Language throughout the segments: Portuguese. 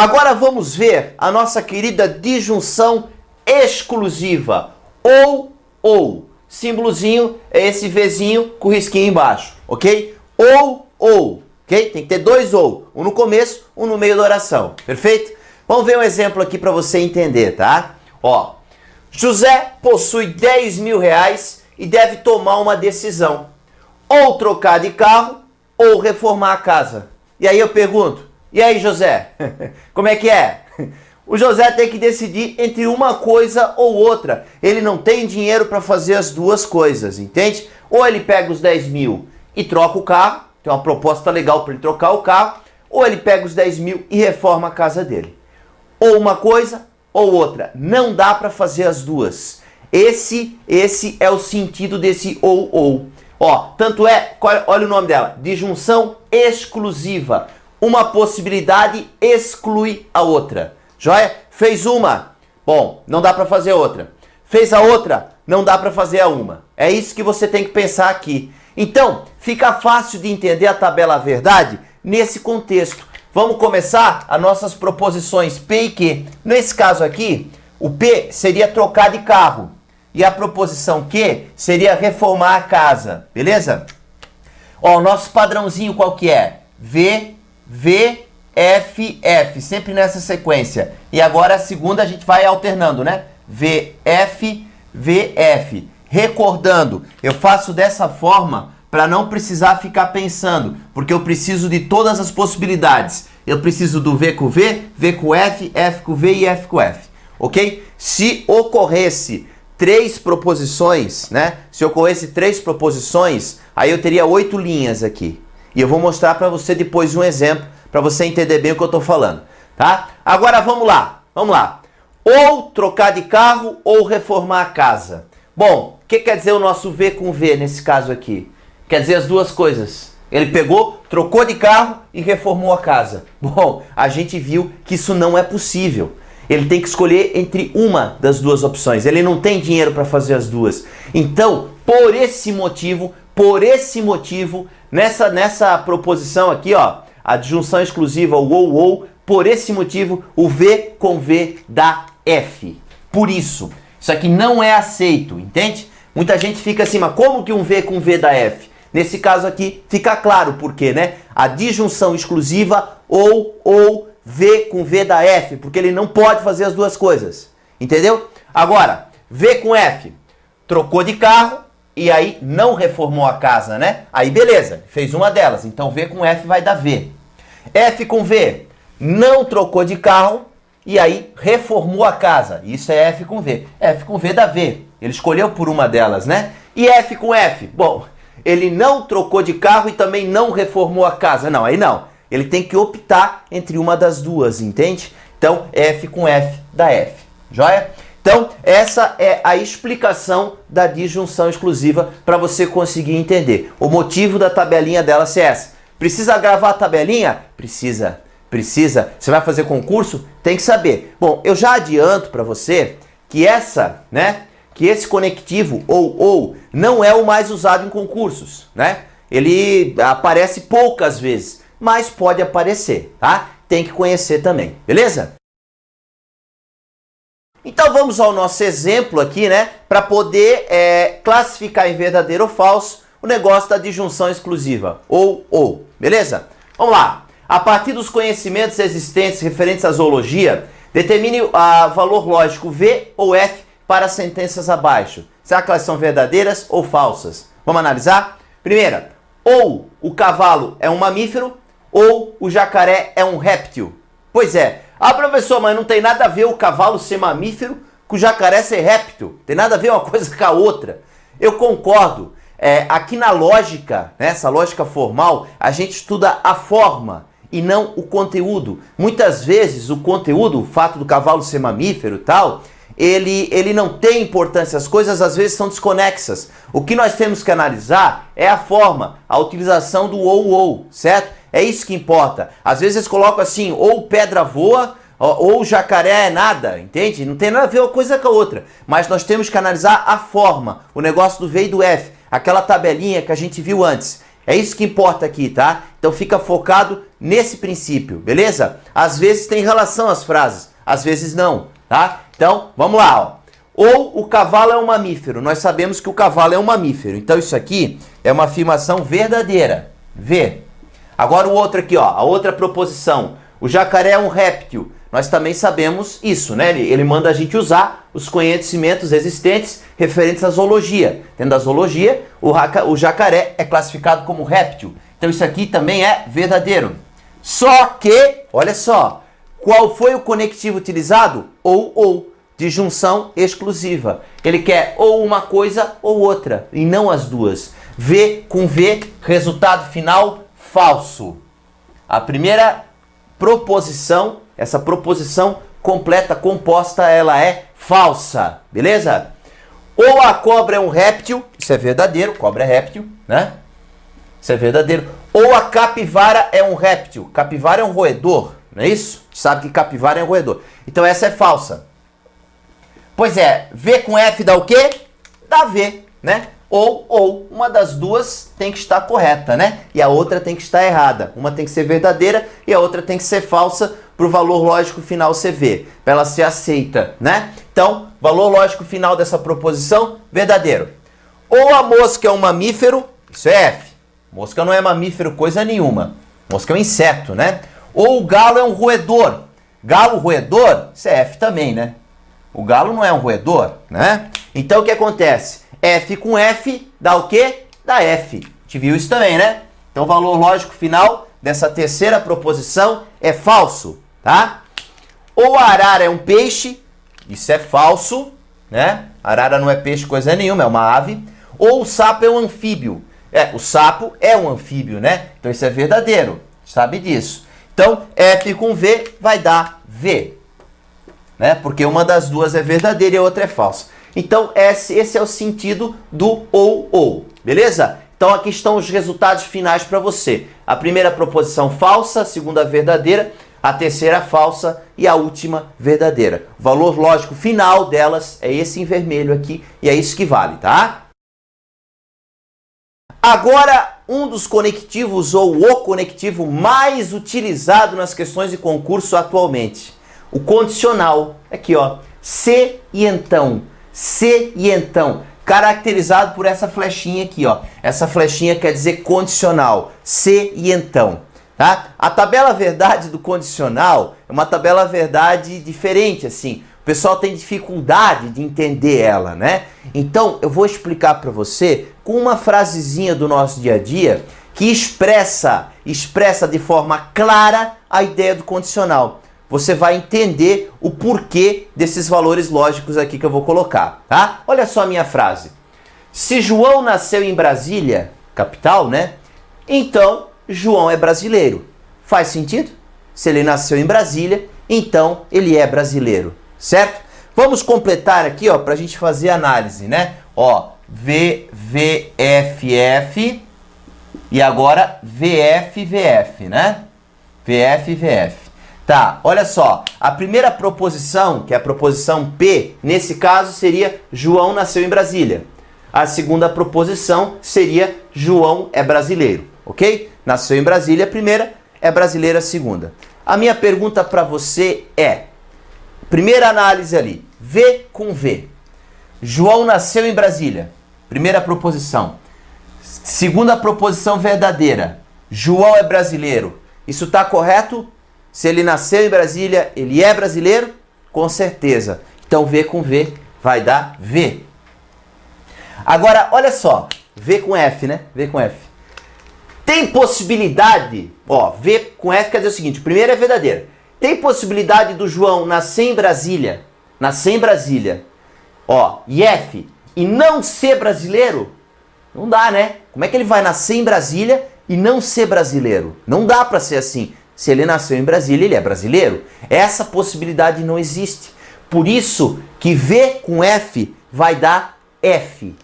Agora vamos ver a nossa querida disjunção exclusiva. Ou. Símbolozinho é esse Vzinho com risquinho embaixo, ok? Ou, ok? Tem que ter dois ou. Um no começo, um no meio da oração, perfeito? Vamos ver um exemplo aqui para você entender, tá? Ó, José possui 10 mil reais e deve tomar uma decisão. Ou trocar de carro ou reformar a casa. E aí eu pergunto, e aí José, como é que é? O José tem que decidir entre uma coisa ou outra. Ele não tem dinheiro para fazer as duas coisas, entende? Ou ele pega os 10 mil e troca o carro, tem uma proposta legal para ele trocar o carro, ou ele pega os 10 mil e reforma a casa dele. Ou uma coisa ou outra. Não dá para fazer as duas. Esse é o sentido desse ou. Ó, tanto é, olha o nome dela, disjunção exclusiva. Uma possibilidade exclui a outra. Joia? Fez uma, bom, não dá para fazer outra. Fez a outra, não dá para fazer a uma. É isso que você tem que pensar aqui. Então, fica fácil de entender a tabela verdade nesse contexto. Vamos começar as nossas proposições P e Q. Nesse caso aqui, o P seria trocar de carro. E a proposição Q seria reformar a casa. Beleza? Ó, o nosso padrãozinho qual que é? V, F, sempre nessa sequência. E agora a segunda a gente vai alternando, né? V, F. Recordando, eu faço dessa forma para não precisar ficar pensando, porque eu preciso de todas as possibilidades. Eu preciso do V com V, V com F, F com V e F com F. Ok? Se ocorresse três proposições, né? Se ocorresse três proposições, aí eu teria 8 linhas aqui. E eu vou mostrar para você depois um exemplo, para você entender bem o que eu estou falando, tá? Agora vamos lá. Ou trocar de carro ou reformar a casa. Bom, o que quer dizer o nosso V com V nesse caso aqui? Quer dizer as duas coisas. Ele pegou, trocou de carro e reformou a casa. Bom, a gente viu que isso não é possível. Ele tem que escolher entre uma das duas opções. Ele não tem dinheiro para fazer as duas. Então, por esse motivo, nessa proposição aqui, ó, a disjunção exclusiva, o ou, por esse motivo, o V com V dá F. Por isso aqui não é aceito, entende? Muita gente fica assim, mas como que um V com V dá F? Nesse caso aqui, fica claro por quê, né? A disjunção exclusiva ou V com V dá F, porque ele não pode fazer as duas coisas, entendeu? Agora, V com F, trocou de carro e aí não reformou a casa, né? Aí beleza, fez uma delas, então V com F vai dar V. F com V, não trocou de carro e aí reformou a casa, isso é F com V. F com V dá V, ele escolheu por uma delas, né? E F com F, bom, ele não trocou de carro e também não reformou a casa, não, aí não. Ele tem que optar entre uma das duas, entende? Então, F com F dá F, joia? Então, essa é a explicação da disjunção exclusiva para você conseguir entender. O motivo da tabelinha dela ser essa. Precisa gravar a tabelinha? Precisa. Você vai fazer concurso? Tem que saber. Bom, eu já adianto para você que que esse conectivo ou não é o mais usado em concursos, né? Ele aparece poucas vezes, mas pode aparecer, tá? Tem que conhecer também, beleza? Então vamos ao nosso exemplo aqui, né? Para poder classificar em verdadeiro ou falso o negócio da disjunção exclusiva, ou, beleza? Vamos lá. A partir dos conhecimentos existentes referentes à zoologia, determine o valor lógico V ou F para as sentenças abaixo. Será que elas são verdadeiras ou falsas? Vamos analisar? Primeira, ou o cavalo é um mamífero ou o jacaré é um réptil. Pois é. Ah, professor, mas não tem nada a ver o cavalo ser mamífero com o jacaré ser réptil. Tem nada a ver uma coisa com a outra. Eu concordo. Aqui na lógica, né, essa lógica formal, a gente estuda a forma e não o conteúdo. Muitas vezes o conteúdo, o fato do cavalo ser mamífero e tal, ele não tem importância. As coisas às vezes são desconexas. O que nós temos que analisar é a forma, a utilização do ou, certo? É isso que importa. Às vezes eles colocam assim, ou pedra voa, ou jacaré é nada, entende? Não tem nada a ver uma coisa com a outra. Mas nós temos que analisar a forma, o negócio do V e do F, aquela tabelinha que a gente viu antes. É isso que importa aqui, tá? Então fica focado nesse princípio, beleza? Às vezes tem relação às frases, às vezes não, tá? Então, vamos lá, ó. Ou o cavalo é um mamífero. Nós sabemos que o cavalo é um mamífero. Então isso aqui é uma afirmação verdadeira. V. Agora o outro aqui, ó, a outra proposição. O jacaré é um réptil. Nós também sabemos isso, né? Ele manda a gente usar os conhecimentos existentes referentes à zoologia. Dentro da zoologia, o jacaré é classificado como réptil. Então isso aqui também é verdadeiro. Só que, olha só, qual foi o conectivo utilizado? Ou, de junção exclusiva. Ele quer ou uma coisa ou outra, e não as duas. V com V, resultado final, falso. A primeira proposição, essa proposição completa, composta, ela é falsa, beleza? Ou a cobra é um réptil, isso é verdadeiro, cobra é réptil, né? Isso é verdadeiro. Ou a capivara é um réptil, capivara é um roedor, não é isso? Sabe que capivara é um roedor. Então essa é falsa. Pois é, V com F dá o quê? Dá V, né? Ou, uma das duas tem que estar correta, né? E a outra tem que estar errada. Uma tem que ser verdadeira e a outra tem que ser falsa para o valor lógico final ser V, para ela ser aceita, né? Então, valor lógico final dessa proposição, verdadeiro. Ou a mosca é um mamífero, isso é F. Mosca não é mamífero coisa nenhuma. Mosca é um inseto, né? Ou o galo é um roedor. Galo roedor, isso é F também, né? O galo não é um roedor, né? Então o que acontece? F com F dá o quê? Dá F. A gente viu isso também, né? Então o valor lógico final dessa terceira proposição é falso, tá? Ou a arara é um peixe, isso é falso, né? Arara não é peixe coisa nenhuma, é uma ave. Ou o sapo é um anfíbio. O sapo é um anfíbio, né? Então isso é verdadeiro, sabe disso. Então F com V vai dar V. Né? Porque uma das duas é verdadeira e a outra é falsa. Então, esse é o sentido do ou, beleza? Então, aqui estão os resultados finais para você. A primeira proposição falsa, a segunda verdadeira, a terceira falsa e a última verdadeira. O valor lógico final delas é esse em vermelho aqui e é isso que vale, tá? Agora, um dos conectivos ou o conectivo mais utilizado nas questões de concurso atualmente. O condicional, aqui ó, se e então, caracterizado por essa flechinha aqui ó, essa flechinha quer dizer condicional, se e então, tá? A tabela verdade do condicional é uma tabela verdade diferente assim, o pessoal tem dificuldade de entender ela, né? Então eu vou explicar para você com uma frasezinha do nosso dia a dia que expressa de forma clara a ideia do condicional. Você vai entender o porquê desses valores lógicos aqui que eu vou colocar, tá? Olha só a minha frase. Se João nasceu em Brasília, capital, né? Então, João é brasileiro. Faz sentido? Se ele nasceu em Brasília, então ele é brasileiro, certo? Vamos completar aqui, ó, pra gente fazer a análise, né? Ó, V, V, F, F e agora VF, VF, né? VF, VF. Tá, olha só, a primeira proposição, que é a proposição P, nesse caso seria João nasceu em Brasília. A segunda proposição seria João é brasileiro, ok? Nasceu em Brasília a primeira, é brasileira a segunda. A minha pergunta para você é, primeira análise ali, V com V. João nasceu em Brasília, primeira proposição. Segunda proposição verdadeira, João é brasileiro. Isso está correto? Se ele nasceu em Brasília, ele é brasileiro? Com certeza. Então V com V vai dar V. Agora, olha só. V com F, né? V com F. Tem possibilidade... Ó, V com F quer dizer o seguinte. O primeiro é verdadeiro. Tem possibilidade do João nascer em Brasília. Nascer em Brasília. Ó, e F. E não ser brasileiro? Não dá, né? Como é que ele vai nascer em Brasília e não ser brasileiro? Não dá pra ser assim. Se ele nasceu em Brasília, ele é brasileiro. Essa possibilidade não existe. Por isso que V com F vai dar F.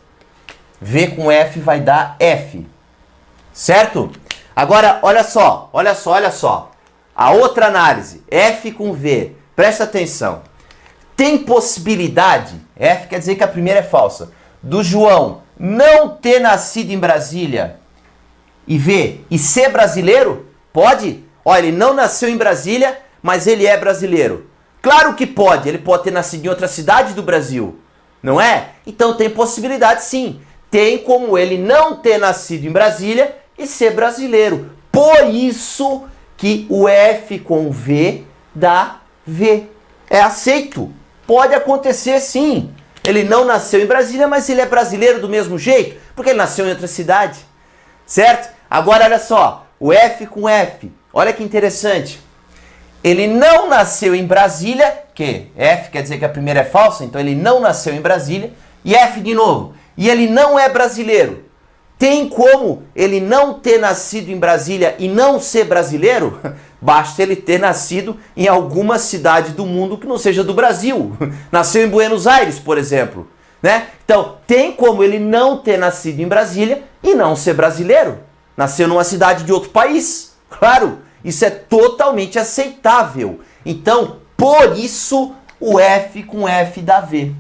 V com F vai dar F. Certo? Agora, olha só. A outra análise, F com V. Presta atenção. Tem possibilidade, F quer dizer que a primeira é falsa, do João não ter nascido em Brasília e V e ser brasileiro? Pode? Ó, ele não nasceu em Brasília, mas ele é brasileiro. Claro que pode, ele pode ter nascido em outra cidade do Brasil, não é? Então tem possibilidade sim. Tem como ele não ter nascido em Brasília e ser brasileiro. Por isso que o F com V dá V. É aceito. Pode acontecer sim. Ele não nasceu em Brasília, mas ele é brasileiro do mesmo jeito, porque ele nasceu em outra cidade. Certo? Agora olha só, o F com F. Olha que interessante. Ele não nasceu em Brasília, que F quer dizer que a primeira é falsa, então ele não nasceu em Brasília, e F de novo. E ele não é brasileiro. Tem como ele não ter nascido em Brasília e não ser brasileiro? Basta ele ter nascido em alguma cidade do mundo que não seja do Brasil. Nasceu em Buenos Aires, por exemplo. Né? Então, tem como ele não ter nascido em Brasília e não ser brasileiro. Nasceu numa cidade de outro país. Claro, isso é totalmente aceitável. Então, por isso, o F com F dá V.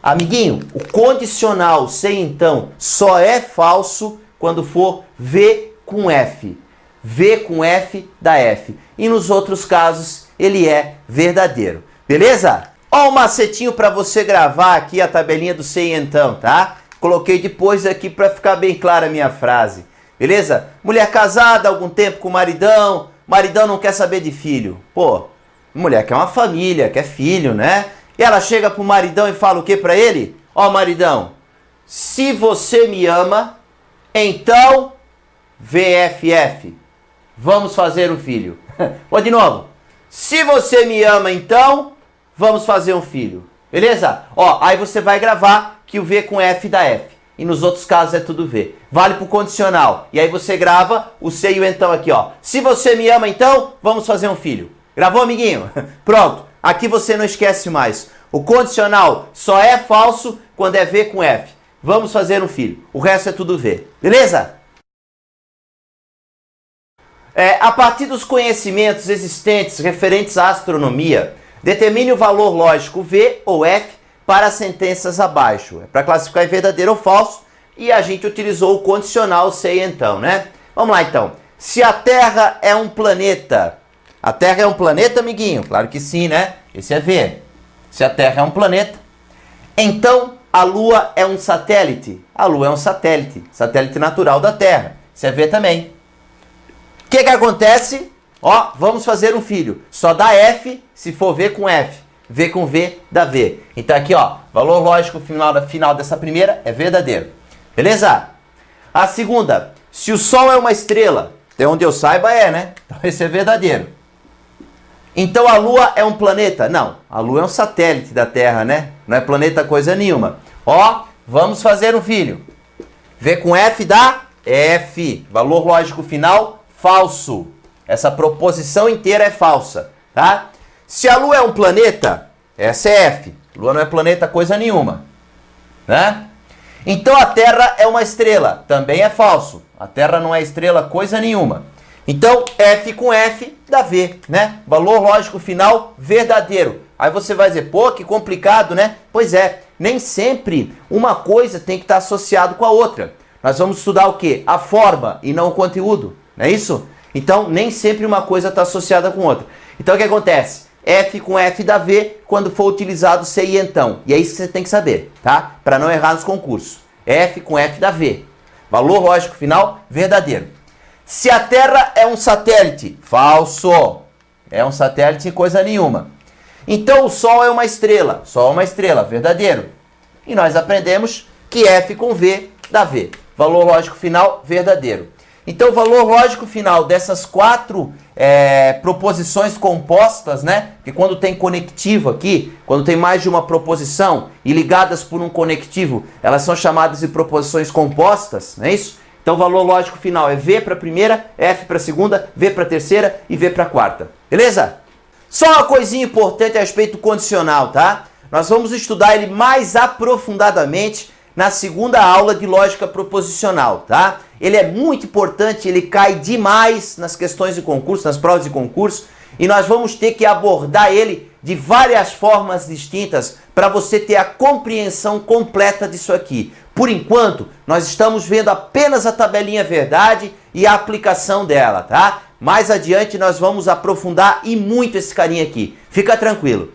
Amiguinho, o condicional sem então só é falso quando for V com F. V com F dá F. E nos outros casos ele é verdadeiro. Beleza? Ó um macetinho para você gravar aqui a tabelinha do sei então, tá? Coloquei depois aqui para ficar bem clara a minha frase. Beleza? Mulher casada há algum tempo com o maridão. Maridão não quer saber de filho. Pô, mulher quer uma família, quer filho, né? E ela chega pro maridão e fala o que pra ele? Ó, maridão, se você me ama, então VFF, vamos fazer um filho. Ó, de novo, se você me ama, então vamos fazer um filho. Beleza? Ó, aí você vai gravar que o V com F dá F. E nos outros casos é tudo V. Vale pro condicional. E aí você grava o se e o então aqui, ó. Se você me ama, então vamos fazer um filho. Gravou, amiguinho? Pronto. Aqui você não esquece mais. O condicional só é falso quando é V com F. Vamos fazer um filho. O resto é tudo V. Beleza? A partir dos conhecimentos existentes referentes à astronomia, determine o valor lógico V ou F para as sentenças abaixo. É para classificar em verdadeiro ou falso. E a gente utilizou o condicional sei então, né? Vamos lá então. Se a Terra é um planeta... A Terra é um planeta, amiguinho? Claro que sim, né? Esse é V. Se a Terra é um planeta, então a Lua é um satélite. A Lua é um satélite. Satélite natural da Terra. Isso é V também. O que acontece? Ó, vamos fazer um filho. Só dá F se for V com F. V com V dá V. Então aqui, ó, valor lógico final dessa primeira é verdadeiro. Beleza? A segunda, se o Sol é uma estrela, até onde eu saiba né? Então esse é verdadeiro. Então a Lua é um planeta? Não, a Lua é um satélite da Terra, né? Não é planeta coisa nenhuma. Ó, vamos fazer um filho. V com F dá F. Valor lógico final, falso. Essa proposição inteira é falsa, tá? Se a Lua é um planeta, essa é F. Lua não é planeta coisa nenhuma, né? Então a Terra é uma estrela, também é falso. A Terra não é estrela coisa nenhuma. Então, F com F dá V, né? Valor lógico final, verdadeiro. Aí você vai dizer, pô, que complicado, né? Pois é, nem sempre uma coisa tem que estar associada com a outra. Nós vamos estudar o quê? A forma e não o conteúdo, não é isso? Então, nem sempre uma coisa está associada com outra. Então, o que acontece? F com F dá V quando for utilizado se e então. E é isso que você tem que saber, tá? Para não errar nos concursos. F com F dá V. Valor lógico final, verdadeiro. Se a Terra é um satélite, falso. É um satélite coisa nenhuma. Então o Sol é uma estrela. Sol é uma estrela, verdadeiro. E nós aprendemos que F com V dá V. Valor lógico final, verdadeiro. Então o valor lógico final dessas quatro proposições compostas, né? Porque quando tem conectivo aqui, quando tem mais de uma proposição e ligadas por um conectivo, elas são chamadas de proposições compostas, não é isso? Então o valor lógico final é V para a primeira, F para a segunda, V para a terceira e V para a quarta. Beleza? Só uma coisinha importante a respeito do condicional, tá? Nós vamos estudar ele mais aprofundadamente na segunda aula de lógica proposicional, tá? Ele é muito importante, ele cai demais nas questões de concurso, nas provas de concurso, e nós vamos ter que abordar ele de várias formas distintas para você ter a compreensão completa disso aqui. Por enquanto, nós estamos vendo apenas a tabelinha verdade e a aplicação dela, tá? Mais adiante nós vamos aprofundar e muito esse carinha aqui. Fica tranquilo.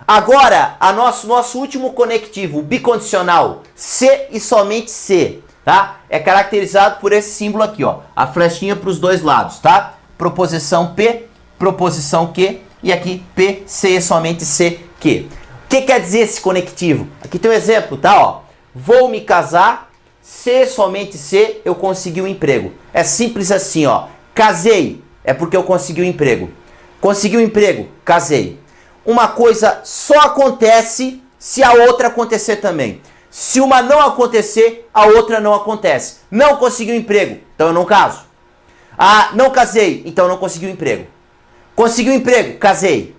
Agora, nosso último conectivo, o bicondicional, se e somente se, tá? É caracterizado por esse símbolo aqui, ó, a flechinha para os dois lados, tá? Proposição P, proposição Q e aqui P, se e somente se, Q. O que quer dizer esse conectivo? Aqui tem um exemplo, tá? Ó, vou me casar, se somente se eu conseguir um emprego. É simples assim, ó. Casei, é porque eu consegui um emprego. Consegui um emprego, casei. Uma coisa só acontece se a outra acontecer também. Se uma não acontecer, a outra não acontece. Não consegui um emprego, então eu não caso. Ah, não casei, então não consegui um emprego. Consegui um emprego, casei.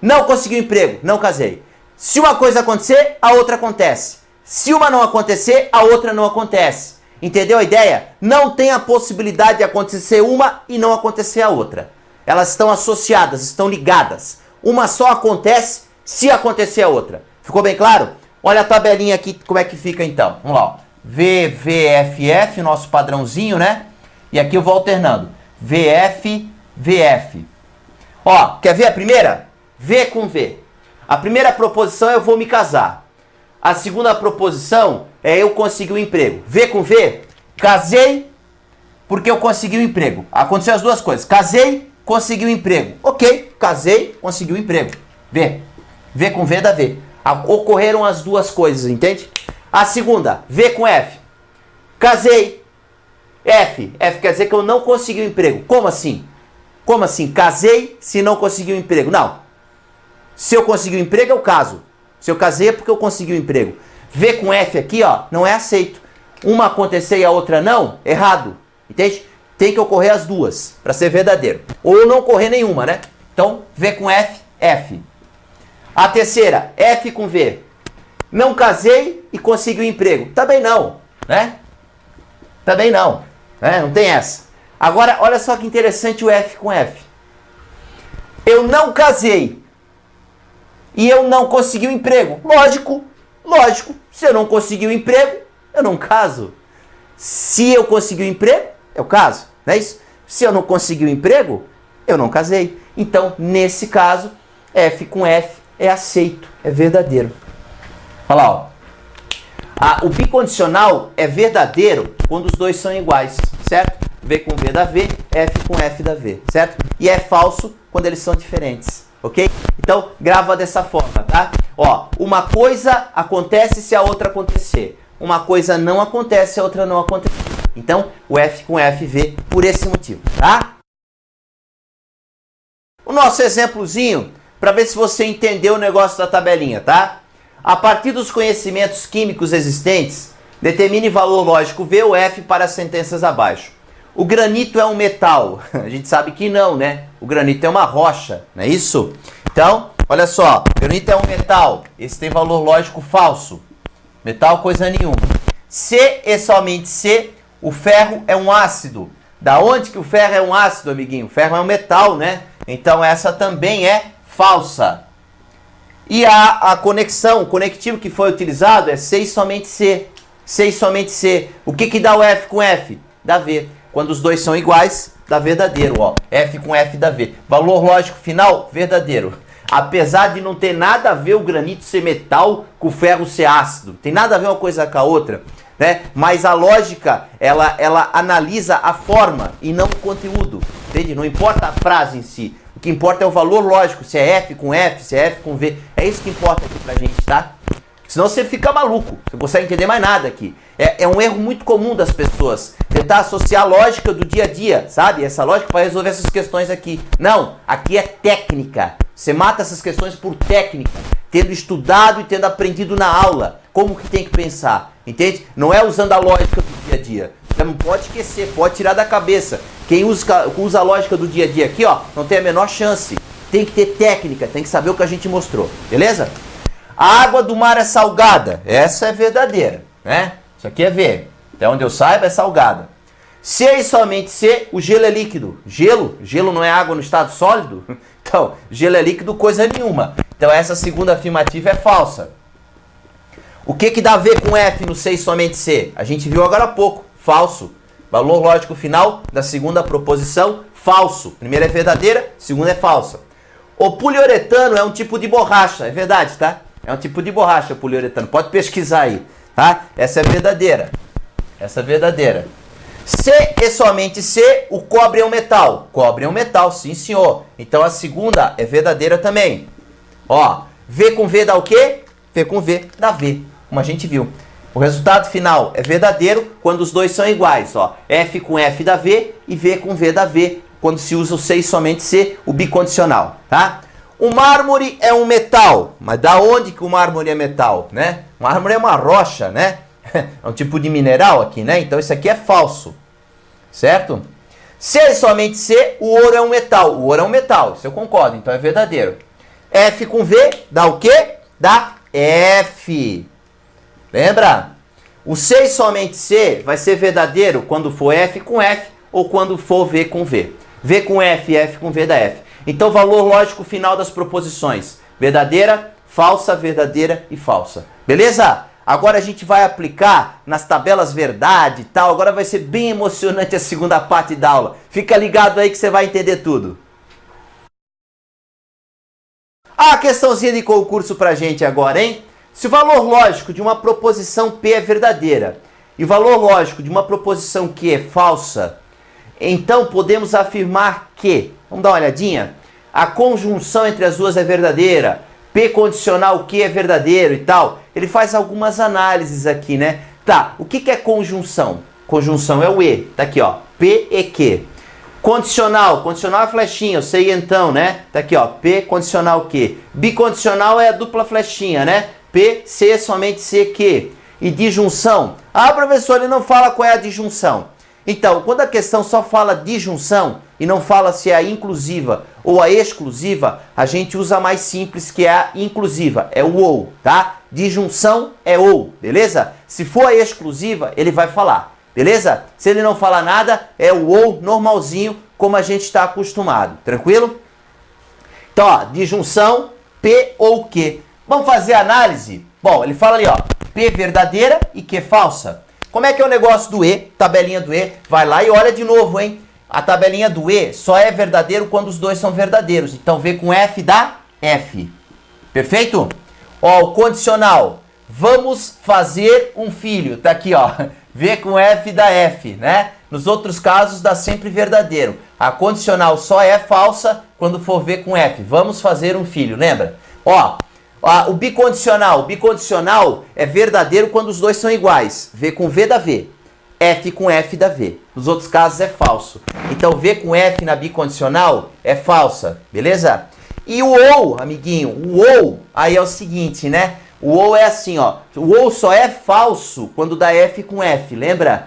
Não consegui um emprego, não casei. Se uma coisa acontecer, a outra acontece. Se uma não acontecer, a outra não acontece. Entendeu a ideia? Não tem a possibilidade de acontecer uma e não acontecer a outra. Elas estão associadas, estão ligadas. Uma só acontece se acontecer a outra. Ficou bem claro? Olha a tabelinha aqui, como é que fica então. Vamos lá, ó. V, V, F, F, nosso padrãozinho, né? E aqui eu vou alternando. VF, VF. Ó, quer ver a primeira? V com V. A primeira proposição é eu vou me casar. A segunda proposição é eu conseguir um emprego. V com V, casei porque eu consegui um emprego. Aconteceu as duas coisas. Casei, consegui um emprego. Ok, casei, consegui um emprego. V. V com V dá V. Ocorreram as duas coisas, entende? A segunda, V com F. Casei. F. F quer dizer que eu não consegui um emprego. Como assim? Como assim? Casei se não consegui um emprego. Não. Se eu conseguir um emprego, eu caso. Se eu casei é porque eu consegui um emprego. V com F aqui, ó, não é aceito. Uma acontecer e a outra não, errado. Entende? Tem que ocorrer as duas para ser verdadeiro. Ou não ocorrer nenhuma, né? Então, V com F, F. A terceira, F com V. Não casei e consegui um emprego. Também não, né? Também não, né? Não tem essa. Agora, olha só que interessante o F com F. Eu não casei e eu não consegui um emprego. Lógico, lógico. Se eu não conseguir um emprego, eu não caso. Se eu conseguir um emprego, eu caso. Não é isso? Se eu não conseguir um emprego, eu não casei. Então, nesse caso, F com F é aceito, é verdadeiro. Olha lá, ó. O bicondicional é verdadeiro quando os dois são iguais, certo? V com V dá V, F com F dá V, certo? E é falso quando eles são diferentes, ok? Então, grava dessa forma, tá? Ó, uma coisa acontece se a outra acontecer. Uma coisa não acontece se a outra não acontecer. Então, o F com F, V, por esse motivo, tá? O nosso exemplozinho, para ver se você entendeu o negócio da tabelinha, tá? A partir dos conhecimentos químicos existentes, determine valor lógico V ou F para as sentenças abaixo. O granito é um metal? A gente sabe que não, né? O granito é uma rocha, não é isso? Então, olha só, granito é um metal, esse tem valor lógico falso. Metal coisa nenhuma. Se e somente se, o ferro é um ácido. Da onde que o ferro é um ácido, amiguinho? O ferro é um metal, né? Então essa também é falsa. E a conexão, o conectivo que foi utilizado é se e somente se. Se e somente se. O que dá o F com F? Dá V. Quando os dois são iguais, dá verdadeiro, ó. F com F dá V. Valor lógico final, verdadeiro. Apesar de não ter nada a ver o granito ser metal com o ferro ser ácido. Tem nada a ver uma coisa com a outra, né? Mas a lógica, ela analisa a forma e não o conteúdo. Entende? Não importa a frase em si. O que importa é o valor lógico, se é F com F, se é F com V. É isso que importa aqui pra gente, tá? Senão você fica maluco, você não consegue entender mais nada aqui. É um erro muito comum das pessoas, tentar associar a lógica do dia a dia, sabe? Essa lógica para resolver essas questões aqui. Não, aqui é técnica. Você mata essas questões por técnica, tendo estudado e tendo aprendido na aula como que tem que pensar, entende? Não é usando a lógica do dia a dia. Você não pode esquecer, pode tirar da cabeça. Quem usa a lógica do dia a dia aqui, ó, não tem a menor chance. Tem que ter técnica, tem que saber o que a gente mostrou, beleza? A água do mar é salgada. Essa é verdadeira, né? Isso aqui é V. Até onde eu saiba é salgada. Se e somente se, o gelo é líquido. Gelo? Gelo não é água no estado sólido? Então, gelo é líquido coisa nenhuma. Então essa segunda afirmativa é falsa. O que dá V com F no C e somente C? A gente viu agora há pouco. Falso. Valor lógico final da segunda proposição, falso. Primeira é verdadeira, segunda é falsa. O poliuretano é um tipo de borracha. É verdade, tá? É um tipo de borracha o poliuretano. Pode pesquisar aí, tá? Essa é verdadeira. Essa é verdadeira. C e somente C, o cobre é um metal. Cobre é um metal, sim senhor. Então a segunda é verdadeira também. Ó, V com V dá o quê? V com V dá V, como a gente viu. O resultado final é verdadeiro quando os dois são iguais. Ó. F com F dá V e V com V dá V, quando se usa o C e somente C, o bicondicional. Tá? O mármore é um metal. Mas da onde que o mármore é metal? Né? O mármore é uma rocha, né? É um tipo de mineral aqui, né? Então isso aqui é falso. Certo? C e somente C, o ouro é um metal. O ouro é um metal, isso eu concordo, então é verdadeiro. F com V dá o quê? Dá F. Lembra? O C e somente C vai ser verdadeiro quando for F com F ou quando for V com V. V com F e F com V dá F. Então, valor lógico final das proposições. Verdadeira, falsa, verdadeira e falsa. Beleza? Agora a gente vai aplicar nas tabelas verdade e tal. Agora vai ser bem emocionante a segunda parte da aula. Fica ligado aí que você vai entender tudo. A questãozinha de concurso pra gente agora, hein? Se o valor lógico de uma proposição P é verdadeira e o valor lógico de uma proposição Q é falsa, então podemos afirmar que, vamos dar uma olhadinha, a conjunção entre as duas é verdadeira, P condicional Q é verdadeiro e tal. Ele faz algumas análises aqui, né? Tá, o que é conjunção? Conjunção é o E, tá aqui, ó, P e Q. Condicional, condicional é flechinha, eu sei então, né? Tá aqui, ó, P condicional Q. Bicondicional é a dupla flechinha, né? P, C, somente C, Q. E disjunção? Ah, professor, ele não fala qual é a disjunção. Então, quando a questão só fala disjunção e não fala se é a inclusiva ou a exclusiva, a gente usa a mais simples, que é a inclusiva, é o ou, tá? Disjunção é ou, beleza? Se for a exclusiva, ele vai falar, beleza? Se ele não falar nada, é o ou normalzinho, como a gente está acostumado, tranquilo? Então, ó, disjunção, P ou Q. Vamos fazer a análise? Bom, ele fala ali, ó, P verdadeira e Q falsa. Como é que é o negócio do E? Tabelinha do E. Vai lá e olha de novo, hein? A tabelinha do E só é verdadeiro quando os dois são verdadeiros. Então, V com F dá F. Perfeito? Ó, o condicional. Vamos fazer um filho. Tá aqui, ó. V com F dá F, né? Nos outros casos dá sempre verdadeiro. A condicional só é falsa quando for V com F. Vamos fazer um filho, lembra? Ó, o bicondicional é verdadeiro quando os dois são iguais. V com V dá V. F com F dá V. Nos outros casos é falso. Então V com F na bicondicional é falsa, beleza? E o ou, amiguinho, o ou, aí é o seguinte, né? O ou é assim, ó. O ou só é falso quando dá F com F, lembra?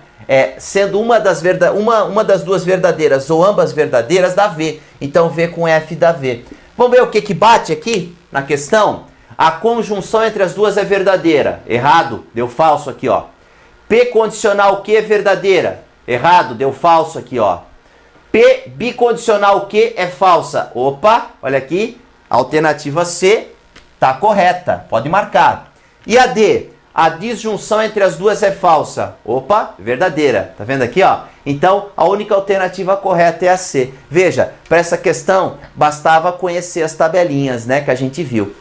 Sendo uma das duas verdadeiras ou ambas verdadeiras dá V. Então V com F dá V. Vamos ver o que bate aqui na questão? A conjunção entre as duas é verdadeira. Errado, deu falso aqui, ó. P condicional Q é verdadeira. Errado, deu falso aqui, ó. P bicondicional Q é falsa. Opa, olha aqui. Alternativa C tá correta. Pode marcar. E a D? A disjunção entre as duas é falsa. Opa, verdadeira. Tá vendo aqui, ó? Então, a única alternativa correta é a C. Veja, para essa questão, bastava conhecer as tabelinhas, né, que a gente viu.